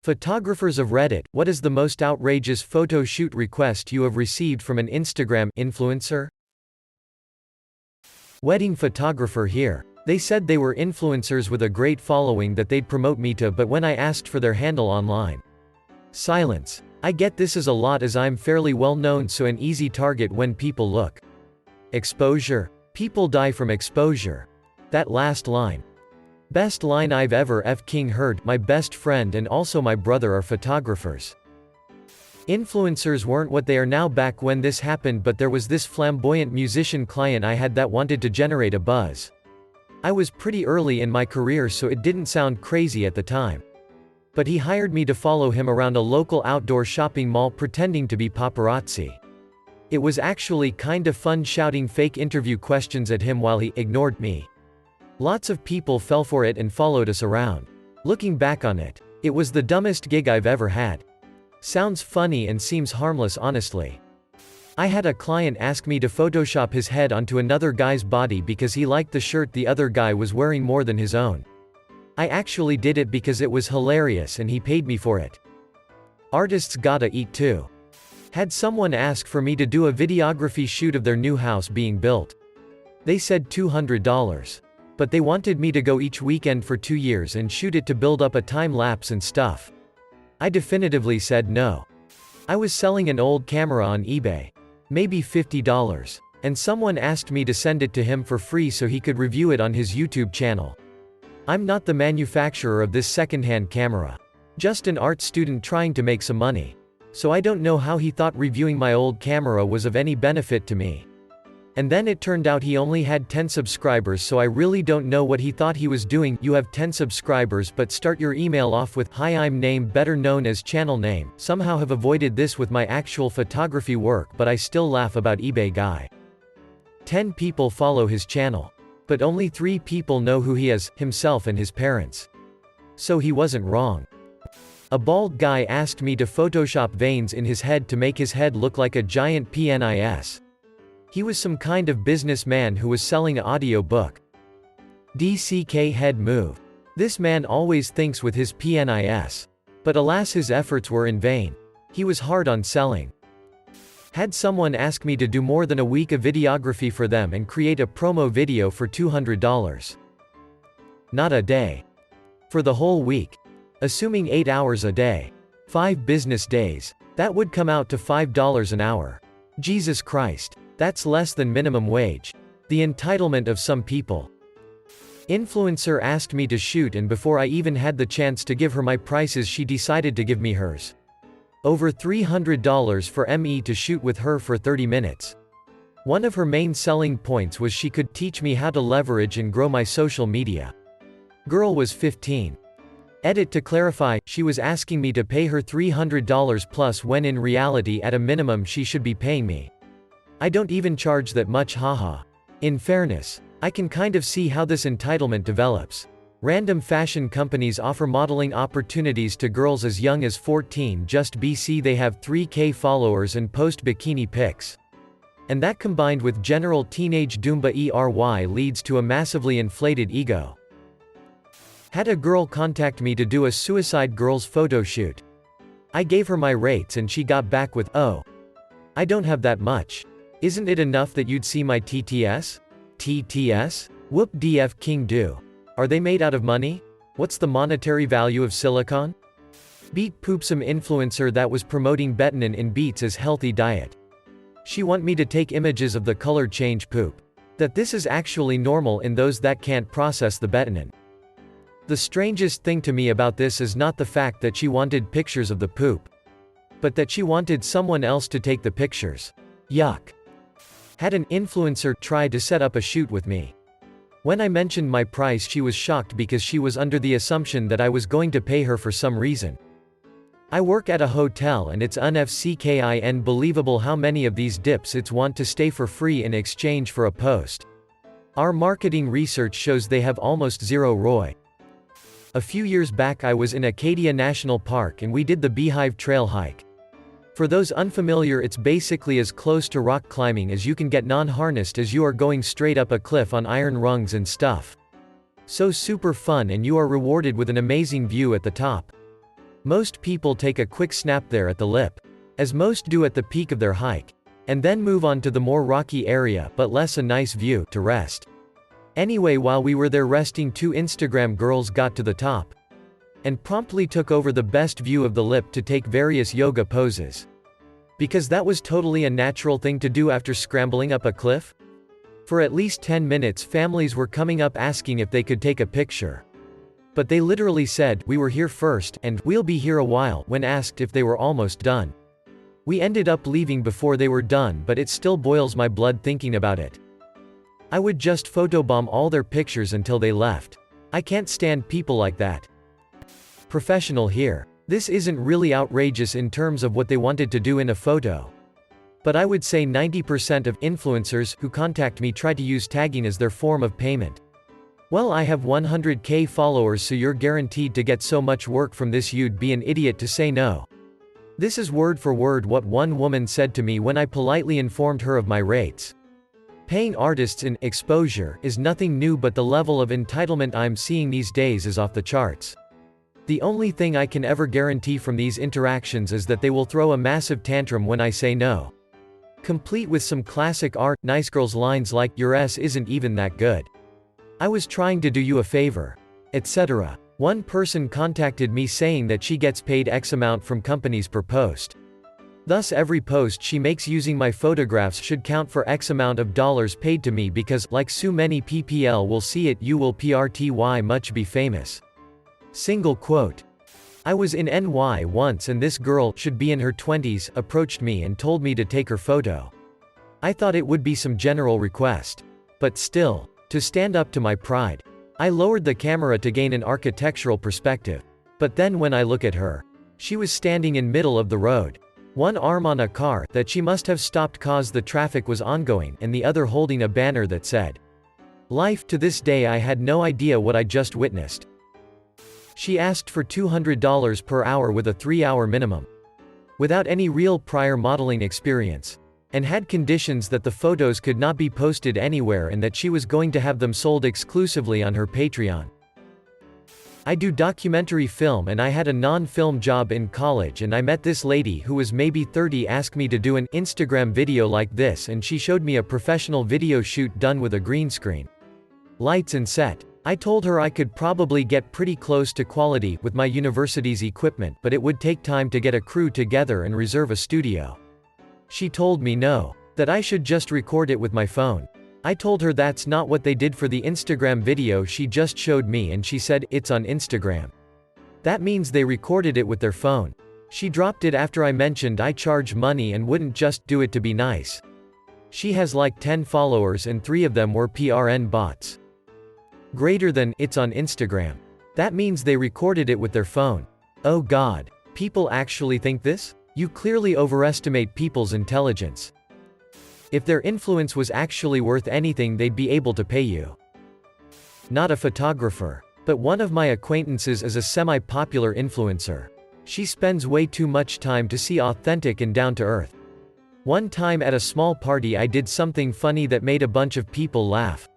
Photographers of Reddit, what is the most outrageous photo shoot request you have received from an Instagram influencer? Wedding photographer here. They said they were influencers with a great following that they'd promote me to, but when I asked for their handle online. Silence. I get this is a lot as I'm fairly well known, so an easy target when people look. Exposure. People die from exposure. That last line. Best line I've ever f***ing heard. My best friend and also my brother are photographers. Influencers weren't what they are now back when this happened, but there was this flamboyant musician client I had that wanted to generate a buzz. I was pretty early in my career, so it didn't sound crazy at the time. But he hired me to follow him around a local outdoor shopping mall pretending to be paparazzi. It was actually kinda fun shouting fake interview questions at him while he ignored me. Lots of people fell for it and followed us around. Looking back on it, it was the dumbest gig I've ever had. Sounds funny and seems harmless, honestly. I had a client ask me to Photoshop his head onto another guy's body because he liked the shirt the other guy was wearing more than his own. I actually did it because it was hilarious and he paid me for it. Artists gotta eat too. Had someone ask for me to do a videography shoot of their new house being built. They said $200. But they wanted me to go each weekend for 2 years and shoot it to build up a time lapse and stuff. I definitively said no. I was selling an old camera on eBay. Maybe $50. And someone asked me to send it to him for free so he could review it on his YouTube channel. I'm not the manufacturer of this secondhand camera. Just an art student trying to make some money. So I don't know how he thought reviewing my old camera was of any benefit to me. And then it turned out he only had 10 subscribers, so I really don't know what he thought he was doing. You have 10 subscribers, but start your email off with "Hi, I'm name, better known as channel name." Somehow have avoided this with my actual photography work, but I still laugh about eBay guy. 10 people follow his channel. But only 3 people know who he is, himself and his parents. So he wasn't wrong. A bald guy asked me to Photoshop veins in his head to make his head look like a giant penis. He was some kind of businessman who was selling an audio book. DCK head move. This man always thinks with his penis. But alas, his efforts were in vain. He was hard on selling. Had someone ask me to do more than a week of videography for them and create a promo video for $200. Not a day. For the whole week. Assuming 8 hours a day. 5 business days. That would come out to $5 an hour. Jesus Christ. That's less than minimum wage. The entitlement of some people. Influencer asked me to shoot, and before I even had the chance to give her my prices, she decided to give me hers. Over $300 for me to shoot with her for 30 minutes. One of her main selling points was she could teach me how to leverage and grow my social media. Girl was 15. Edit to clarify, she was asking me to pay her $300 plus when in reality at a minimum she should be paying me. I don't even charge that much, haha. In fairness, I can kind of see how this entitlement develops. Random fashion companies offer modeling opportunities to girls as young as 14 just BC they have 3K followers and post bikini pics. And that combined with general teenage Doomba ERY leads to a massively inflated ego. Had a girl contact me to do a suicide girls photo shoot. I gave her my rates and she got back with, "Oh, I don't have that much. Isn't it enough that you'd see my TTS? TTS? Whoop DF King do. Are they made out of money? What's the monetary value of silicone?" Beat poop. Some influencer that was promoting betanin in beets as healthy diet. She want me to take images of the color change poop. That this is actually normal in those that can't process the betanin. The strangest thing to me about this is not the fact that she wanted pictures of the poop, but that she wanted someone else to take the pictures. Yuck. Had an influencer try to set up a shoot with me. When I mentioned my price, she was shocked because she was under the assumption that I was going to pay her for some reason. I work at a hotel and it's unbelievable how many of these dipshits want to stay for free in exchange for a post. Our marketing research shows they have almost zero ROI. A few years back I was in Acadia National Park and we did the Beehive Trail hike. For those unfamiliar, it's basically as close to rock climbing as you can get non-harnessed, as you are going straight up a cliff on iron rungs and stuff. So super fun, and you are rewarded with an amazing view at the top. Most people take a quick snap there at the lip, as most do at the peak of their hike, and then move on to the more rocky area but less a nice view to rest. Anyway, while we were there resting, 2 Instagram girls got to the top and promptly took over the best view of the lip to take various yoga poses. Because that was totally a natural thing to do after scrambling up a cliff. For at least 10 minutes families were coming up asking if they could take a picture. But they literally said, "We were here first," and "We'll be here a while," when asked if they were almost done. We ended up leaving before they were done, but it still boils my blood thinking about it. I would just photobomb all their pictures until they left. I can't stand people like that. Professional here. This isn't really outrageous in terms of what they wanted to do in a photo. But I would say 90% of influencers who contact me try to use tagging as their form of payment. Well, I have 100k followers, so you're guaranteed to get so much work from this. You'd be an idiot to say no. This is word for word what one woman said to me when I politely informed her of my rates. Paying artists in exposure is nothing new, but the level of entitlement I'm seeing these days is off the charts. The only thing I can ever guarantee from these interactions is that they will throw a massive tantrum when I say no. Complete with some classic nice girls lines like, "Your S isn't even that good. I was trying to do you a favor," etc. One person contacted me saying that she gets paid X amount from companies per post. Thus every post she makes using my photographs should count for X amount of dollars paid to me because, like so many PPL will see it, you will PRTY much be famous. Single quote. I was in NY once and this girl, should be in her 20s, approached me and told me to take her photo. I thought it would be some general request. But still, to stand up to my pride, I lowered the camera to gain an architectural perspective. But then when I look at her, she was standing in middle of the road. One arm on a car that she must have stopped cause the traffic was ongoing, and the other holding a banner that said, "Life." To this day I had no idea what I just witnessed. She asked for $200 per hour with a 3-hour minimum, without any real prior modeling experience, and had conditions that the photos could not be posted anywhere and that she was going to have them sold exclusively on her Patreon. I do documentary film and I had a non-film job in college, and I met this lady who was maybe 30 asked me to do an Instagram video like this, and she showed me a professional video shoot done with a green screen, lights and set. I told her I could probably get pretty close to quality with my university's equipment, but it would take time to get a crew together and reserve a studio. She told me no, that I should just record it with my phone. I told her that's not what they did for the Instagram video she just showed me, and she said, "It's on Instagram. That means they recorded it with their phone." She dropped it after I mentioned I charge money and wouldn't just do it to be nice. She has like 10 followers and 3 of them were PRN bots. Greater than, "It's on Instagram. That means they recorded it with their phone." Oh God. People actually think this? You clearly overestimate people's intelligence. If their influence was actually worth anything, they'd be able to pay you. Not a photographer. But one of my acquaintances is a semi-popular influencer. She spends way too much time to see authentic and down to earth. One time at a small party I did something funny that made a bunch of people laugh.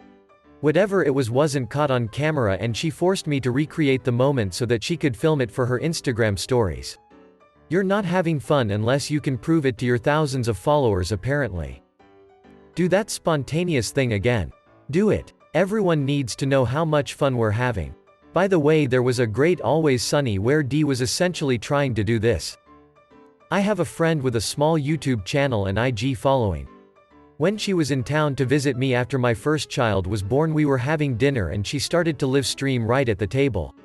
Whatever it was wasn't caught on camera, and she forced me to recreate the moment so that she could film it for her Instagram stories. You're not having fun unless you can prove it to your thousands of followers apparently. Do that spontaneous thing again. Do it. Everyone needs to know how much fun we're having. By the way, there was a great Always Sunny where Dee was essentially trying to do this. I have a friend with a small YouTube channel and IG following. When she was in town to visit me after my first child was born, we were having dinner and she started to live stream right at the table.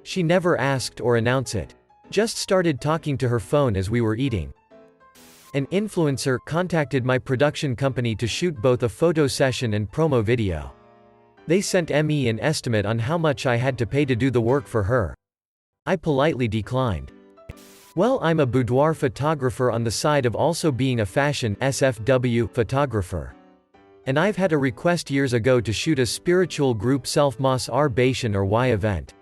She never asked or announced it. Just started talking to her phone as we were eating. An influencer contacted my production company to shoot both a photo session and promo video. They sent me an estimate on how much I had to pay to do the work for her. I politely declined. Well, I'm a boudoir photographer on the side of also being a fashion SFW photographer. And I've had a request years ago to shoot a spiritual group self-mas arbation or Y event.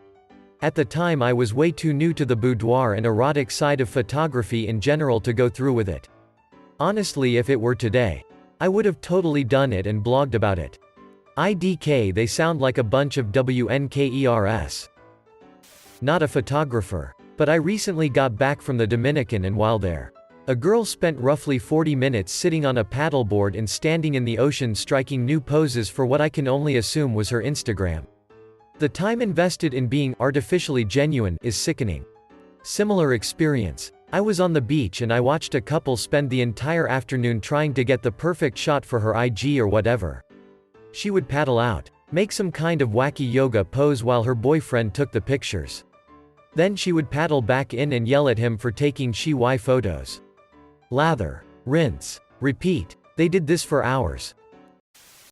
At the time I was way too new to the boudoir and erotic side of photography in general to go through with it. Honestly, if it were today, I would have totally done it and blogged about it. IDK, they sound like a bunch of WNKERS. Not a photographer. But I recently got back from the Dominican and while there, a girl spent roughly 40 minutes sitting on a paddleboard and standing in the ocean striking new poses for what I can only assume was her Instagram. The time invested in being artificially genuine is sickening. Similar experience. I was on the beach and I watched a couple spend the entire afternoon trying to get the perfect shot for her IG or whatever. She would paddle out, make some kind of wacky yoga pose while her boyfriend took the pictures. Then she would paddle back in and yell at him for taking she photos. Lather, rinse, repeat. They did this for hours.